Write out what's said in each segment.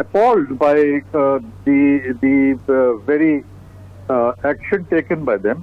appalled by the very action taken by them.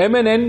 MNN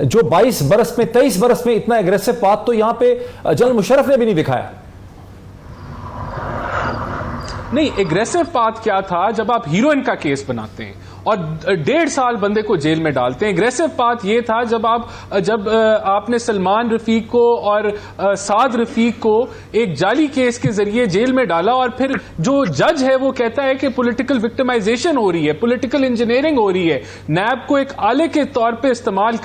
جو 22 برس میں 23 برس میں اتنا اگریسو پاتھ تو یہاں پہ جنرل مشرف نے بھی نہیں دکھایا. نہیں, اگریسو پاتھ کیا تھا جب آپ ہیروئن کا کیس بناتے ہیں اور 1.5 سال بندے کو جیل میں ڈالتے ہیں. اگریسو پاتھ یہ تھا جب آپ نے سلمان رفیق کو اور سعد رفیق کو ایک جعلی کیس کے ذریعے جیل میں ڈالا اور پھر جو جج ہے وہ کہتا ہے کہ پولیٹیکل وکٹمائزیشن ہو رہی ہے, پولیٹیکل انجینئرنگ ہو رہی ہے, نیب کو ایک آلے کے طور پہ استعمال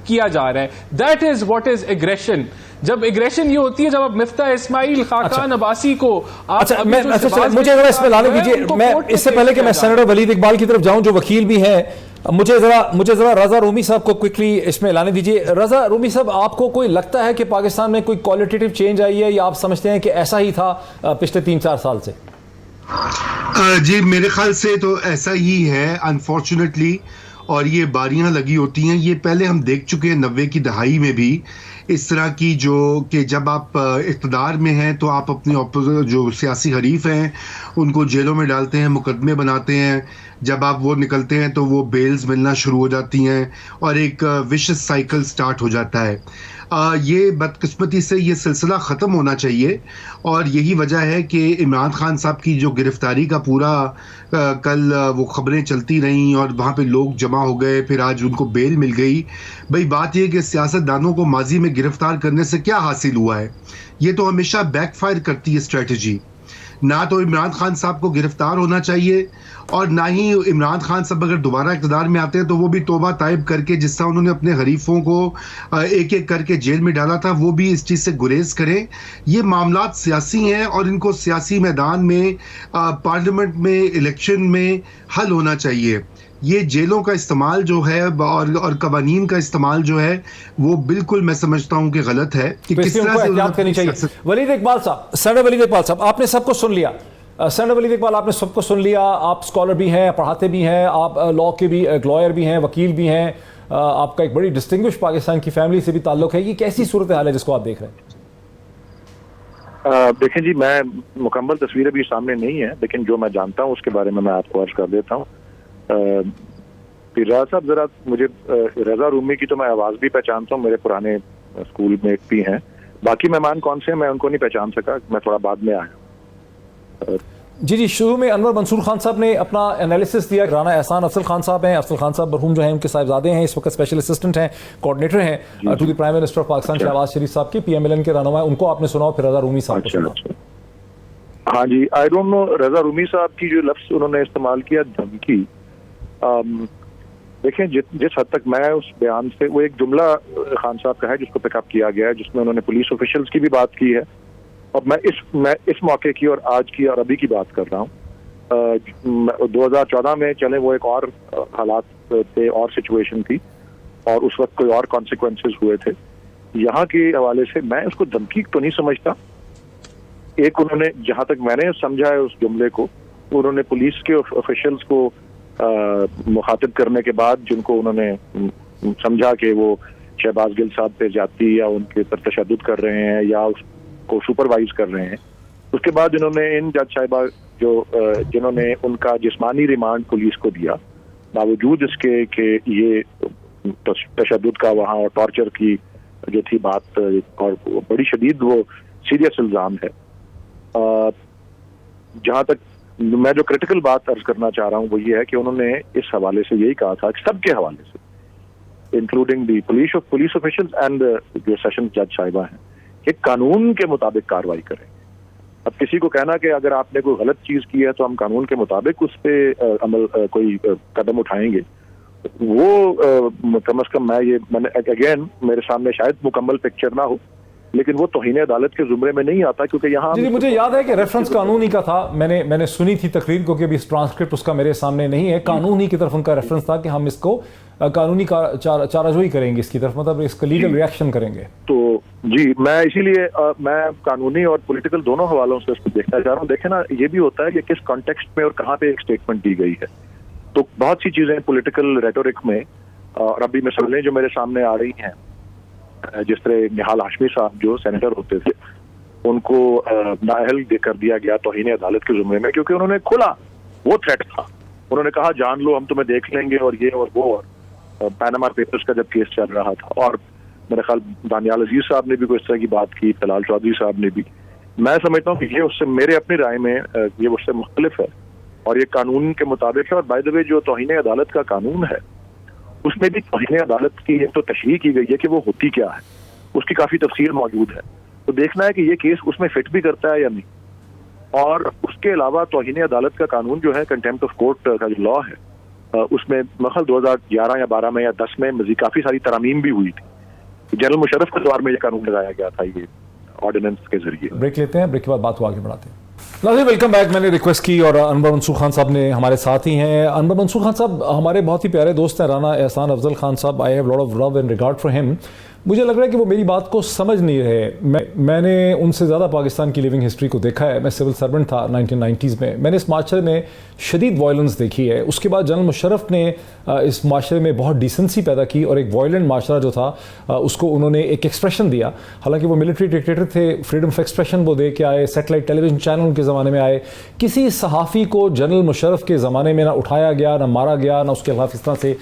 کیا جا رہا ہے. That is what is aggression. جب اگریشن یہ ہوتی ہے جب آپ مفتاح اسماعیل, خاقان عباسی کو مجھے ذرا اس میں لانے دیجیے. میں اس سے پہلے کہ میں سینیٹر ولید اقبال کی طرف جاؤں جو وکیل بھی ہیں, مجھے ذرا رضا رومی صاحب کو کوئکلی اس میں لانے دیجیے. رضا رومی صاحب, آپ کو کوئی لگتا ہے کہ پاکستان میں کوئی کوالٹیٹیو چینج آئی ہے یا آپ سمجھتے ہیں کہ ایسا ہی تھا پچھلے 3-4 سال سے؟ جی میرے خیال سے تو ایسا ہی ہے انفارچونیٹلی, اور یہ باریاں لگی ہوتی ہیں. یہ پہلے ہم دیکھ چکے ہیں 90 کی دہائی میں بھی اس طرح کی, جو کہ جب آپ اقتدار میں ہیں تو آپ اپنے جو سیاسی حریف ہیں ان کو جیلوں میں ڈالتے ہیں, مقدمے بناتے ہیں. جب آپ وہ نکلتے ہیں تو وہ بیلز ملنا شروع ہو جاتی ہیں اور ایک وشس سائیکل سٹارٹ ہو جاتا ہے. یہ بدقسمتی سے یہ سلسلہ ختم ہونا چاہیے, اور یہی وجہ ہے کہ عمران خان صاحب کی جو گرفتاری کا پورا کل وہ خبریں چلتی رہیں اور وہاں پہ لوگ جمع ہو گئے, پھر آج ان کو بیل مل گئی. بھئی بات یہ کہ سیاست دانوں کو ماضی میں گرفتار کرنے سے کیا حاصل ہوا ہے؟ یہ تو ہمیشہ بیک فائر کرتی ہے اسٹریٹجی. نہ تو عمران خان صاحب کو گرفتار ہونا چاہیے, اور نہ ہی عمران خان صاحب اگر دوبارہ اقتدار میں آتے ہیں تو وہ بھی توبہ طائب کر کے, جس طرح انہوں نے اپنے حریفوں کو ایک ایک کر کے جیل میں ڈالا تھا, وہ بھی اس چیز سے گریز کریں. یہ معاملات سیاسی ہیں اور ان کو سیاسی میدان میں, پارلیمنٹ میں, الیکشن میں حل ہونا چاہیے. یہ جیلوں کا استعمال جو ہے اور قوانین کا استعمال جو ہے وہ بالکل میں سمجھتا ہوں کہ غلط ہے. کس طرح سے احتیاط کرنی چاہیے. ولید اقبال صاحب, سینیٹر ولید اقبال صاحب, آپ نے سب کو سن لیا. سینیٹر ولید اقبال, آپ نے سب کو سن لیا. آپ اسکالر بھی ہیں, پڑھاتے بھی ہیں, آپ لا کے بھی لائر بھی ہیں, وکیل بھی ہیں, آپ کا ایک بڑی ڈسٹنگوش پاکستان کی فیملی سے بھی تعلق ہے. یہ کیسی صورتحال ہے جس کو آپ دیکھ رہے ہیں؟ دیکھیں جی, میں مکمل تصویر ابھی سامنے نہیں ہے, لیکن جو میں جانتا ہوں اس کے بارے میں آپ کو عرض کر دیتا ہوں. رضا صاحب, ذرا مجھے رضا رومی کی تو میں آواز بھی پہچانتا ہوں, میرے پرانے اسکول میٹ بھی ہیں. باقی مہمان کون سے ہیں میں ان کو نہیں پہچان سکا, میں تھوڑا بعد میں آیا. جی شروع میں انور منصور خان صاحب نے اپنا انالیسس دیا. رانا احسان افضل خان صاحب ہیں, افضل خان صاحب مرحوم جو ہیں ان کے صاحبزادے ہیں, اس وقت اسپیشل اسسٹنٹ ہیں, کوآرڈینیٹر ہیں to the prime minister of Pakistan Shehbaz Sharif صاحب کے, پی ایم ایل این کے رہنما ہیں. ان کو آپ نے سنا, پھر رضا رومی صاحب کو سنا. ہاں جی, آئی ڈونٹ نو رضا رومی صاحب کی جو لفظ انہوں نے استعمال کیا دھمکی, دیکھیں جس حد تک میں اس بیان سے, وہ ایک جملہ خان صاحب کا ہے جس کو پک اپ کیا گیا ہے, جس میں انہوں نے پولیس آفیشلز کی بھی بات کی ہے, اور میں اس موقع کی اور آج کی اور ابھی کی بات کر رہا ہوں. 2014 میں چلے وہ ایک اور حالات تھے, اور سچویشن تھی, اور اس وقت کوئی اور کانسیکوینسز ہوئے تھے. یہاں کے حوالے سے میں اس کو دھمکی تو نہیں سمجھتا. ایک انہوں نے, جہاں تک میں نے سمجھا ہے اس جملے کو, انہوں نے پولیس کے آفیشلز کو مخاطب کرنے کے بعد, جن کو انہوں نے سمجھا کہ وہ شہباز گل صاحب پہ جاتی یا ان کے پر تشدد کر رہے ہیں یا اس کو سپروائز کر رہے ہیں, اس کے بعد انہوں نے ان جج صاحبہ جنہوں نے ان کا جسمانی ریمانڈ پولیس کو دیا, باوجود اس کے کہ یہ تشدد کا وہاں اور ٹارچر کی جو تھی بات, اور بڑی شدید وہ سیریس الزام ہے. جہاں تک میں جو کریٹیکل بات عرض کرنا چاہ رہا ہوں وہ یہ ہے کہ انہوں نے اس حوالے سے یہی کہا تھا کہ سب کے حوالے سے, including the police officials and جو سیشن جج صاحبہ ہیں, کہ قانون کے مطابق کارروائی کریں. اب کسی کو کہنا کہ اگر آپ نے کوئی غلط چیز کی ہے تو ہم قانون کے مطابق اس پہ عمل کوئی قدم اٹھائیں گے, وہ کم از کم میں نے اگین میرے سامنے شاید مکمل پکچر نہ ہو, لیکن وہ توہین عدالت کے زمرے میں نہیں آتا, کیونکہ یہاں جی مجھے یاد ہے کہ ریفرنس قانون ہی کا تھا. میں نے سنی تھی تقریر کو, کہ ابھی ٹرانسکرپٹ اس کا میرے سامنے نہیں ہے. قانون ہی کی طرف ان کا ریفرنس تھا کہ ہم اس کو قانونی چارہ جوئی کریں گے, اس کی طرف مطلب اس کا لیگل ریئیکشن کریں گے. تو جی میں اسی لیے میں قانونی اور پولیٹیکل دونوں حوالوں سے اس کو دیکھنا چاہ رہا ہوں. دیکھیں نا, یہ بھی ہوتا ہے کہ کس کانٹیکسٹ میں اور کہاں پہ ایک اسٹیٹمنٹ دی گئی ہے. تو بہت سی چیزیں پولیٹیکل ریٹورک میں, اور ابھی مثالیں جو میرے سامنے آ رہی ہیں, جس طرح نہال ہاشمی صاحب جو سینیٹر ہوتے تھے, ان کو نااہل کر دیا گیا توہین عدالت کے زمرے میں, کیونکہ انہوں نے کھلا, وہ تھریٹ تھا, انہوں نے کہا جان لو ہم تمہیں دیکھ لیں گے اور یہ اور وہ. پیناما پیپرز کا جب کیس چل رہا تھا, اور میرے خیال دانیال عزیز صاحب نے بھی کوئی اس طرح کی بات کی, طلال چودھری صاحب نے بھی. میں سمجھتا ہوں کہ یہ اس سے, میرے اپنی رائے میں یہ اس سے مختلف ہے اور یہ قانون کے مطابق ہے. اور بائی دا وے جو توہین عدالت کا قانون ہے اس میں بھی توہین عدالت کی ایک تو تشریح کی گئی ہے کہ وہ ہوتی کیا ہے, اس کی کافی تفصیل موجود ہے. تو دیکھنا ہے کہ یہ کیس اس میں فٹ بھی کرتا ہے یا نہیں. اور اس کے علاوہ توہین عدالت کا قانون جو ہے, کنٹیمپٹ آف کورٹ کا جو لا ہے, اس میں مثلاً 2011 یا 12 میں یا 10 میں مزید کافی ساری ترامیم بھی ہوئی تھی. جنرل مشرف کے دور میں یہ قانون لگایا گیا تھا یہ آرڈیننس کے ذریعے. بریک لیتے ہیں, بریک کے بعد بات کو آگے بڑھاتے ہیں. ناظرین ویلکم بیک. میں نے ریکویسٹ کی اور انور منصور خان صاحب نے ہمارے ساتھ ہی ہیں. انور منصور خان صاحب ہمارے بہت ہی پیارے دوست ہیں, رانا احسان افضل خان صاحب. I have lot of love and regard for him. مجھے لگ رہا ہے کہ وہ میری بات کو سمجھ نہیں رہے. میں نے ان سے زیادہ پاکستان کی لیونگ ہسٹری کو دیکھا ہے. میں سول سرونٹ تھا 1990s میں. میں نے اس معاشرے میں شدید وائلنس دیکھی ہے. اس کے بعد جنرل مشرف نے اس معاشرے میں بہت ڈیسنسی پیدا کی اور ایک وائلنٹ معاشرہ جو تھا اس کو انہوں نے ایک ایکسپریشن دیا. حالانکہ وہ ملٹری ڈکٹیٹر تھے, فریڈم آف ایکسپریشن وہ دے کے آئے. سیٹلائٹ ٹیلی ویژن چینل ان کے زمانے میں آئے. کسی صحافی کو جنرل مشرف کے زمانے میں نہ اٹھایا گیا, نہ مارا گیا, نہ اس کے خلاف اس طرح سے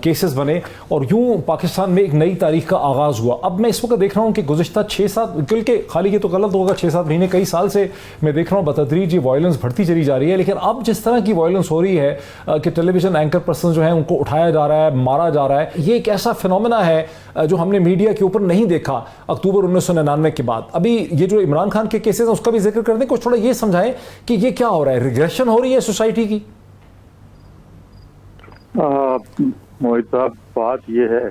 کیسز بنے, اور یوں پاکستان میں ایک نئی تاریخ کا آغاز ہوا. اب میں اس وقت دیکھ رہا ہوں کہ گزشتہ 6-7, بلکہ خالی یہ تو غلط ہوگا, 6-7 مہینے, کئی سال سے میں دیکھ رہا ہوں بتدریج یہ وائلنس بڑھتی چلی جا رہی ہے. لیکن اب جس طرح کی وائلنس ہو رہی ہے کہ ٹیلی ویژن اینکر پرسن جو ہیں ان کو اٹھایا جا رہا ہے, مارا جا رہا ہے, یہ ایک ایسا فینومینا ہے جو ہم نے میڈیا کے اوپر نہیں دیکھا اکتوبر 1999 کے بعد. ابھی یہ جو عمران خان کے کیسز ہیں اس کا بھی ذکر کر دیں, کچھ تھوڑا یہ سمجھائیں کہ یہ کیا ہو رہا ہے, ریگریشن ہو رہی ہے سوسائٹی کی؟ موہت صاحب, بات یہ ہے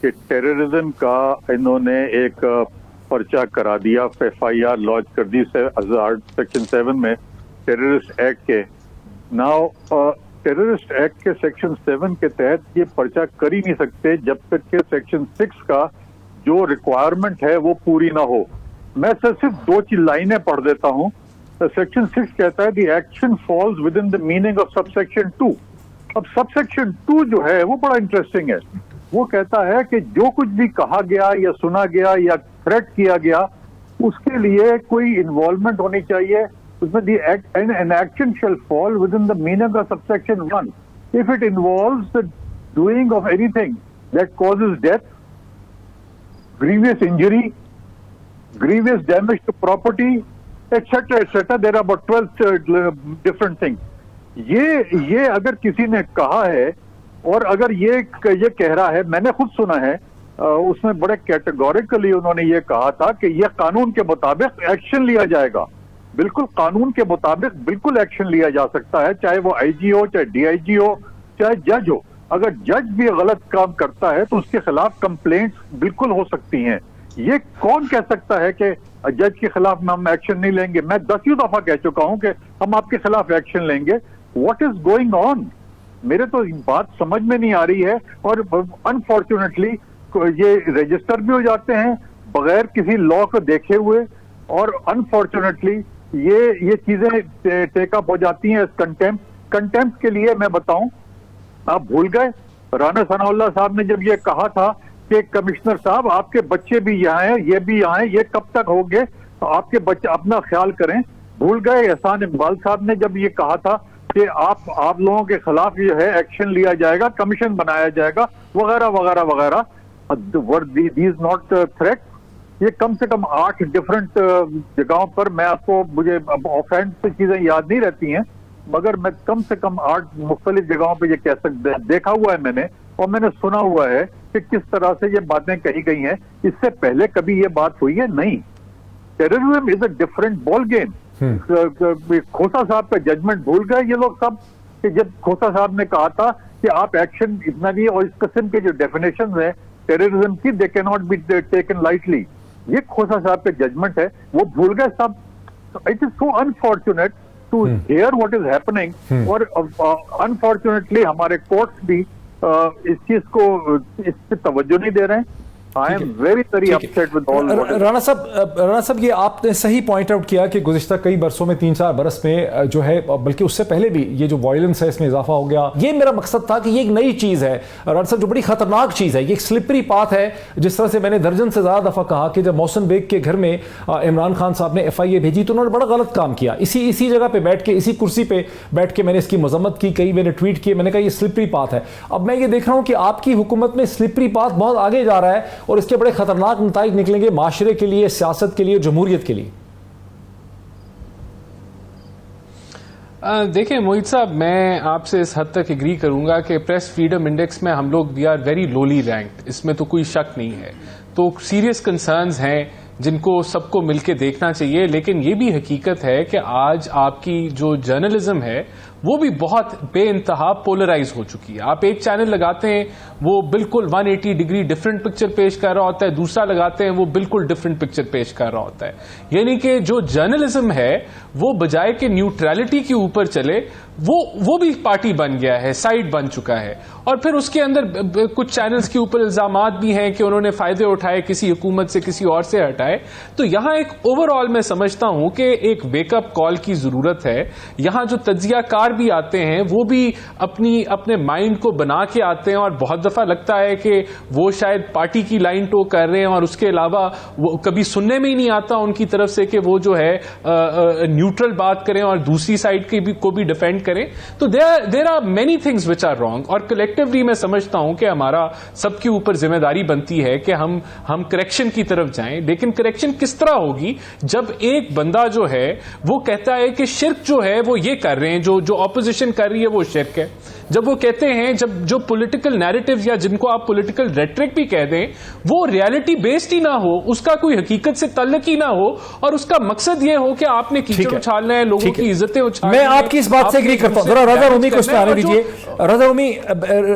کہ ٹیررزم کا انہوں نے ایک پرچہ کرا دیا, FIR لانچ کر دی سیکشن 7 میں ٹیررسٹ ایکٹ کے. ناؤ ٹیررسٹ ایکٹ کے سیکشن 7 کے تحت یہ پرچہ کر ہی نہیں سکتے جب تک کہ سیکشن 6 کا جو ریکوائرمنٹ ہے وہ پوری نہ ہو. میں صرف 2 لائنیں پڑھ دیتا ہوں. سیکشن 6 کہتا ہے the action falls with in the meaning of sub section 2. اب سب سیکشن 2 جو ہے وہ بڑا انٹرسٹنگ ہے. وہ کہتا ہے کہ جو کچھ بھی کہا گیا یا سنا گیا یا تھریٹ کیا گیا اس کے لیے کوئی انوالومنٹ ہونی چاہیے. اس میں دی an action shall fall within the meaning of subsection 1 if it involves the doing of anything that causes death, grievous injury, grievous damage to property, etc. etc. There are about 12 different things. یہ اگر کسی نے کہا ہے اور اگر یہ کہہ رہا ہے, میں نے خود سنا ہے, اس میں بڑے کیٹیگوریکلی انہوں نے یہ کہا تھا کہ یہ قانون کے مطابق ایکشن لیا جائے گا. بالکل قانون کے مطابق بالکل ایکشن لیا جا سکتا ہے, چاہے وہ IG ہو, چاہے DIG ہو, چاہے جج ہو. اگر جج بھی غلط کام کرتا ہے تو اس کے خلاف کمپلینٹس بالکل ہو سکتی ہیں. یہ کون کہہ سکتا ہے کہ جج کے خلاف ہم ایکشن نہیں لیں گے؟ میں 10 دفعہ کہہ چکا ہوں کہ ہم آپ کے خلاف ایکشن لیں گے. What is going on? میرے تو بات سمجھ میں نہیں آ رہی ہے. اور انفارچونیٹلی یہ رجسٹر بھی ہو جاتے ہیں بغیر کسی لا کو دیکھے ہوئے, اور انفارچونیٹلی یہ چیزیں ٹیک اپ ہو جاتی ہیں. کنٹیمپٹ کے لیے میں بتاؤں, آپ بھول گئے رانا ثناء اللہ صاحب نے جب یہ کہا تھا کہ کمشنر صاحب آپ کے بچے بھی یہاں ہیں, یہ بھی یہاں ہیں, یہ کب تک ہوگے, آپ کے بچے اپنا خیال کریں. بھول گئے احسان اقبال صاحب نے جب یہ کہا تھا کہ آپ لوگوں کے خلاف جو ہے ایکشن لیا جائے گا, کمیشن بنایا جائے گا, وغیرہ وغیرہ وغیرہ. These not threat. یہ کم سے کم 8 ڈفرنٹ جگہوں پر, میں آپ کو, مجھے آف ہینڈ سے چیزیں یاد نہیں رہتی ہیں, مگر میں کم سے کم 8 مختلف جگہوں پہ یہ کہہ سکتے ہیں, دیکھا ہوا ہے میں نے, اور میں نے سنا ہوا ہے کہ کس طرح سے یہ باتیں کہی گئی ہیں. اس سے پہلے کبھی یہ بات ہوئی ہے نہیں. Terrorism is a different ball game. کھوسا صاحب کا ججمنٹ بھول گئے یہ لوگ سب, کہ جب کھوسا صاحب نے کہا تھا کہ آپ ایکشن اتنا نہیں, اور اس قسم کے جو ڈیفینیشن ہیں ٹیررزم کی, they can not be taken lightly. یہ کھوسا صاحب کا ججمنٹ ہے, وہ بھول گئے سب. It is so unfortunate to hear what is happening. اور انفارچونیٹلی ہمارے کورٹس بھی اس چیز کو اس پہ توجہ نہیں دے رہے ہیں. I am very upset with all. Rana صاحب یہ آپ نے صحیح پوائنٹ آؤٹ کیا کہ گزشتہ کئی برسوں میں 3-4 برس میں جو ہے بلکہ اس سے پہلے بھی یہ جو وائلنس ہے اس میں اضافہ ہو گیا. یہ میرا مقصد تھا کہ یہ ایک نئی چیز ہے رانا صاحب جو بڑی خطرناک چیز ہے, یہ ایک سلپری پاتھ ہے. جس طرح سے میں نے درجن سے زیادہ دفعہ کہا کہ جب محسن بیگ کے گھر میں عمران خان صاحب نے FIA بھیجی تو انہوں نے بڑا غلط کام کیا. اسی جگہ پہ بیٹھ کے, اسی کرسی پہ بیٹھ کے میں نے اس کی مذمت کی, کئی میں نے ٹویٹ کیے, میں نے کہا یہ سلپری پاتھ ہے. اب میں یہ دیکھ رہا ہوں کہ آپ کی حکومت میں سلپری پاتھ بہت آگے جا رہا ہے اور اس کے بڑے خطرناک نتائج نکلیں گے معاشرے کے لیے, سیاست کے لیے, جمہوریت کے لیے. دیکھیں موہت صاحب, میں آپ سے اس حد تک ایگری کروں گا کہ پریس فریڈم انڈیکس میں ہم لوگ we are very lowly ranked, اس میں تو کوئی شک نہیں ہے. تو سیریس کنسرنز ہیں جن کو سب کو مل کے دیکھنا چاہیے. لیکن یہ بھی حقیقت ہے کہ آج آپ کی جو جرنلزم ہے وہ بھی بہت بے انتہا پولرائز ہو چکی ہے. آپ ایک چینل لگاتے ہیں وہ بالکل 180 ڈگری ڈفرنٹ پکچر پیش کر رہا ہوتا ہے, دوسرا لگاتے ہیں وہ بالکل ڈفرنٹ پکچر پیش کر رہا ہوتا ہے. یعنی کہ جو جرنلزم ہے وہ بجائے کہ نیوٹرلٹی کے اوپر چلے وہ بھی پارٹی بن گیا ہے, سائڈ بن چکا ہے. اور پھر اس کے اندر کچھ چینلز کے اوپر الزامات بھی ہیں کہ انہوں نے فائدے اٹھائے کسی حکومت سے, کسی اور سے ہٹائے. تو یہاں ایک اوور آل میں سمجھتا ہوں کہ ایک ویک اپ کال کی ضرورت ہے. یہاں جو تجزیہ کار بھی آتے ہیں وہ بھی اپنے مائنڈ کو بنا کے آتے ہیں, اور بہت دفعہ لگتا ہے کہ وہ شاید پارٹی کی لائن ٹو کر رہے ہیں اور اس کے علاوہ وہ کبھی سننے میں ہی نہیں آتا ان کی طرف سے کہ وہ جو ہے نیوٹرل بات کریں اور دوسری سائڈ کو بھی ڈیفینڈ کریں. تو there are many things which are wrong, اور کلیکٹیولی میں سمجھتا ہوں کہ ہمارا سب کے اوپر ذمہ داری بنتی ہے کہ ہم کریکشن کی طرف جائیں. لیکن کریکشن کس طرح ہوگی جب ایک بندہ جو ہے وہ کہتا ہے کہ شرک جو ہے وہ یہ کر رہے ہیں, جو اپوزیشن کر رہی ہے وہ شرک ہے. جب وہ کہتے ہیں, جب جو پولیٹیکل نیریٹو یا جن کو آپ پولیٹیکل ریٹرک بھی کہہ دیں وہ ریالٹی بیسڈ ہی نہ ہو, اس کا کوئی حقیقت سے تعلق ہی نہ ہو, اور اس کا مقصد یہ ہو کہ آپ نے کیچڑ اچھالنا ہے, لوگوں کی عزتیں اچھالنا ہے. میں آپ کی اس بات سے ایگری کرتا ہوں. ذرا رضا رومی کو اس میں آنے دیجیے. رضا رومی,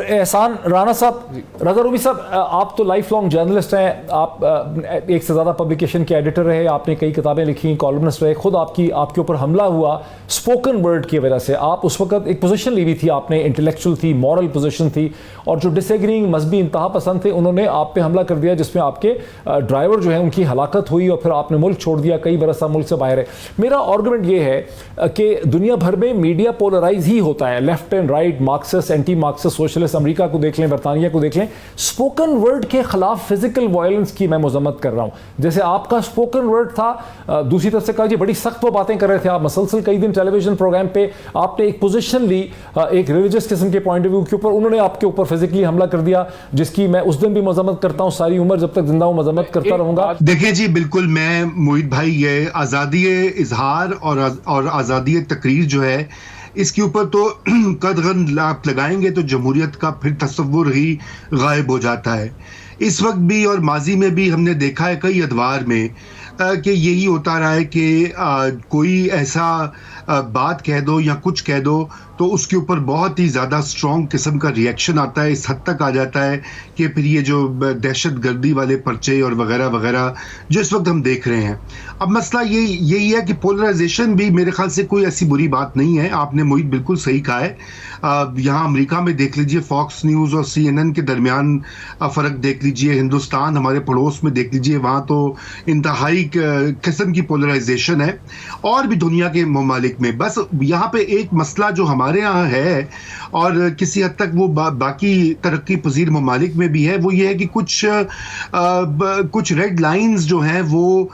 احسان رانا صاحب, رضا رومی صاحب آپ تو لائف لانگ جرنلسٹ ہیں, آپ ایک سے زیادہ پبلیکیشن کے ایڈیٹر رہے, آپ نے کئی کتابیں لکھی, کالمنسٹ رہے, خود آپ کے اوپر حملہ ہوا اسپوکن ورڈ کی وجہ سے. آپ اس وقت ایک پوزیشن لی ہوئی تھی, آپ نے انٹلیکچوئل تھی, مورل پوزیشن تھی, اور جو ڈس ایگرینگ مذہبی انتہا پسند تھے انہوں نے آپ پہ حملہ کر دیا جس میں آپ کے ڈرائیور جو ہیں ان کی ہلاکت ہوئی, اور پھر آپ نے ملک چھوڑ دیا, کئی برس ملک سے باہر ہے. میرا آرگومنٹ یہ ہے کہ دنیا بھر میں میڈیا پولرائز ہی ہوتا ہے, left and right, Marxist, anti Marxist, socialist. امریکہ کو دیکھ لیں, برطانیہ کو دیکھ لیں. اسپوکن ورڈ کے خلاف فزیکل وائلنس کی میں مذمت کر رہا ہوں. جیسے آپ کا اسپوکن ورڈ تھا, دوسری طرف سے کہا جی بڑی سخت وہ باتیں کر رہے تھے آپ, مسلسل کئی دن ٹیلی ویژن پروگرام پہ آپ نے ایک پوزیشن لی ایک ریلیجس قسم کے پوائنٹ آف ویو کے اوپر, انہوں نے آپ کے اوپر فزیکلی حملہ کر دیا جس کی میں اس دن بھی مذمت کرتا ہوں, ساری عمر جب تک زندہ ہوں مذمت کرتا رہوں گا. دیکھیں جی بالکل, میں موہت بھائی یہ آزادی اظہار اور آزادی تقریر جو ہے اس کے اوپر تو قدغن آپ لگائیں گے تو جمہوریت کا پھر تصور ہی غائب ہو جاتا ہے. اس وقت بھی اور ماضی میں بھی ہم نے دیکھا ہے کئی ادوار میں کہ یہی ہوتا رہا ہے کہ کوئی ایسا بات کہہ دو یا کچھ کہہ دو تو اس کے اوپر بہت ہی زیادہ اسٹرانگ قسم کا ریئیکشن آتا ہے, اس حد تک آ جاتا ہے کہ پھر یہ جو دہشت گردی والے پرچے اور وغیرہ وغیرہ جو اس وقت ہم دیکھ رہے ہیں. اب مسئلہ یہی ہے کہ پولرائزیشن بھی میرے خیال سے کوئی ایسی بری بات نہیں ہے. آپ نے موہت بالکل صحیح کہا ہے. یہاں امریکہ میں دیکھ لیجئے فاکس نیوز اور CNN کے درمیان فرق دیکھ لیجئے, ہندوستان ہمارے پڑوس میں دیکھ لیجئے, وہاں تو انتہائی قسم کی پولرائزیشن ہے, اور بھی دنیا کے ممالک میں. بس یہاں پہ ایک مسئلہ جو ہمارے یہاں ہے اور کسی حد تک وہ باقی ترقی پذیر ممالک میں بھی ہے, وہ یہ ہے کہ کچھ ریڈ لائنز جو ہیں وہ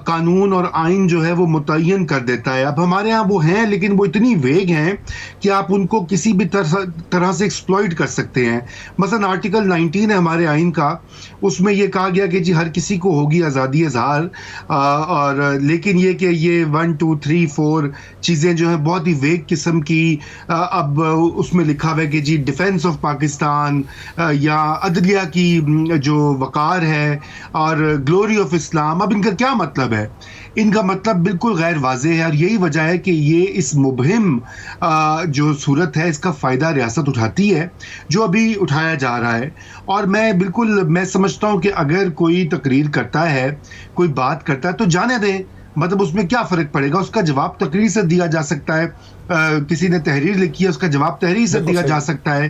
قانون اور آئین جو ہے وہ متعین کر دیتا ہے. اب ہمارے ہاں وہ ہیں لیکن وہ اتنی ویگ ہیں کہ آپ ان کو کسی بھی طرح سے ایکسپلوئٹ کر سکتے ہیں. مثلا آرٹیکل 19 ہے ہمارے آئین کا, اس میں یہ کہا گیا کہ جی ہر کسی کو ہوگی آزادی اظہار, اور لیکن یہ کہ یہ 1 2 3 4 چیزیں جو ہیں بہت ہی ویگ قسم کی, اب اس میں لکھا ہوا ہے کہ جی ڈیفینس آف پاکستان یا عدلیہ کی جو وقار ہے اور گلوری آف اسلام. اب ان کا کیا مطلب ہے؟ ان کا مطلب بالکل غیر واضح ہے, اور یہی وجہ ہے کہ یہ اس مبہم جو صورت ہے اس کا فائدہ ریاست اٹھاتی ہے جو ابھی اٹھایا جا رہا ہے. اور میں سمجھتا ہوں کہ اگر کوئی تقریر کرتا ہے, کوئی بات کرتا ہے تو جانے دیں, مطلب اس میں کیا فرق پڑے گا؟ اس کا جواب تقریر سے دیا جا سکتا ہے, کسی نے تحریر لکھی ہے اس کا جواب تحریر سے دیا جا سکتا ہے.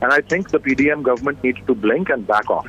and I think the PDM government needs to blink and back off।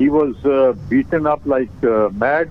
he was beaten up like mad,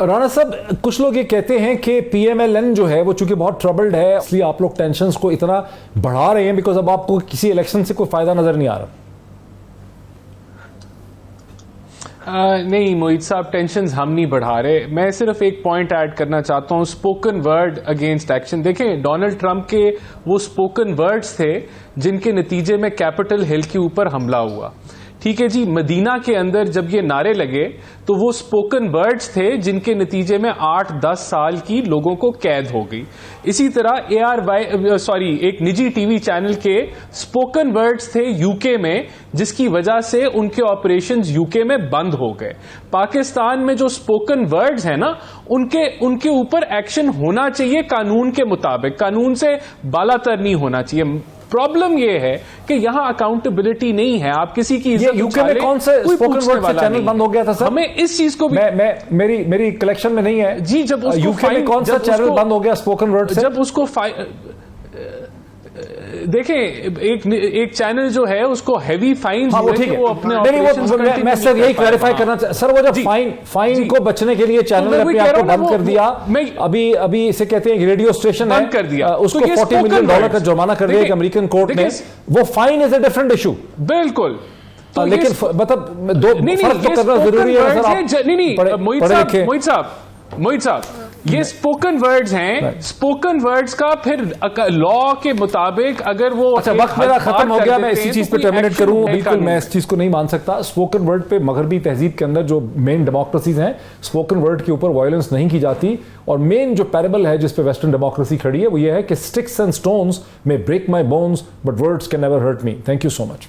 Rana صاحب کچھ لوگ یہ کہتے ہیں کہ پی ایم ایل این جو ہے وہ چونکہ بہت ٹربلڈ ہے اس لیے آپ لوگ ٹینشنز کو اتنا بڑھا رہے ہیں بیکاز اب آپ کو کسی الیکشن سے کوئی فائدہ نظر نہیں آ رہا. نہیں موہت صاحب، ٹینشنز ہم نہیں بڑھا رہے. میں صرف ایک پوائنٹ ایڈ کرنا چاہتا ہوں، اسپوکن ورڈ اگینسٹ ایکشن. دیکھیں ڈونلڈ ٹرمپ کے وہ اسپوکن ورڈز تھے جن کے نتیجے میں کیپٹل ہل کے اوپر حملہ ہوا. ٹھیک ہے جی، مدینہ کے اندر جب یہ نعرے لگے تو وہ اسپوکن ورڈز تھے جن کے نتیجے میں 8-10 سال کی لوگوں کو قید ہو گئی. اسی طرح ایک نجی ٹی وی چینل کے اسپوکن ورڈز تھے یو کے میں، جس کی وجہ سے ان کے آپریشنز یو کے میں بند ہو گئے. پاکستان میں جو اسپوکن ورڈز ہیں نا، ان کے اوپر ایکشن ہونا چاہیے قانون کے مطابق، قانون سے بالا تر نہیں ہونا چاہیے. پرابلم یہ ہے کہ یہاں اکاؤنٹیبلٹی نہیں ہے. آپ کسی کی عزت یو کے میں کون سے اسپوکن ورڈ سے چینل بند ہو گیا تھا سر؟ ہمیں اس چیز کو بھی میری کلیکشن میں نہیں ہے جی. جب اس یو کے میں کون سا چینل بند ہو گیا اسپوکن ورڈ سے؟ جب اس کو دیکھیں ایک چینل جو ہے اس کو ہیوی فائن وہ اپنے میں سر یہی کلیریفائی کرنا چاہتا سر، وہ جب فائن کو بچنے کے لیے چینل نے اپنے آپ کو بند کر دیا. ابھی اسے کہتے ہیں ریڈیو اسٹیشن ہے، کر دیا اس کو $40 ملین کا جرمانہ کر دیا ایک امریکن کورٹ نے. وہ fine is a different issue بالکل، لیکن مطلب دو فرق تو کرنا ضروری ہے. موہت صاحب یہ اسپوکن ورڈز ہیں، اسپوکن ورڈز کا پھر لا کے مطابق اگر وہ اچھا وقت میرا ختم ہو گیا، میں اسی چیز پہ ٹرمینیٹ کروں. بالکل میں اس چیز کو نہیں مان سکتا. اسپوکن ورڈ پہ مغربی تہذیب کے اندر جو مین ڈیموکریسیز ہیں، اسپوکن ورڈ کے اوپر وائلنس نہیں کی جاتی. اور مین جو پیربل ہے جس پہ ویسٹرن ڈیموکریسی کھڑی ہے وہ یہ ہے کہ sticks and stones may break my bones but words can never hurt me. Thank you so much.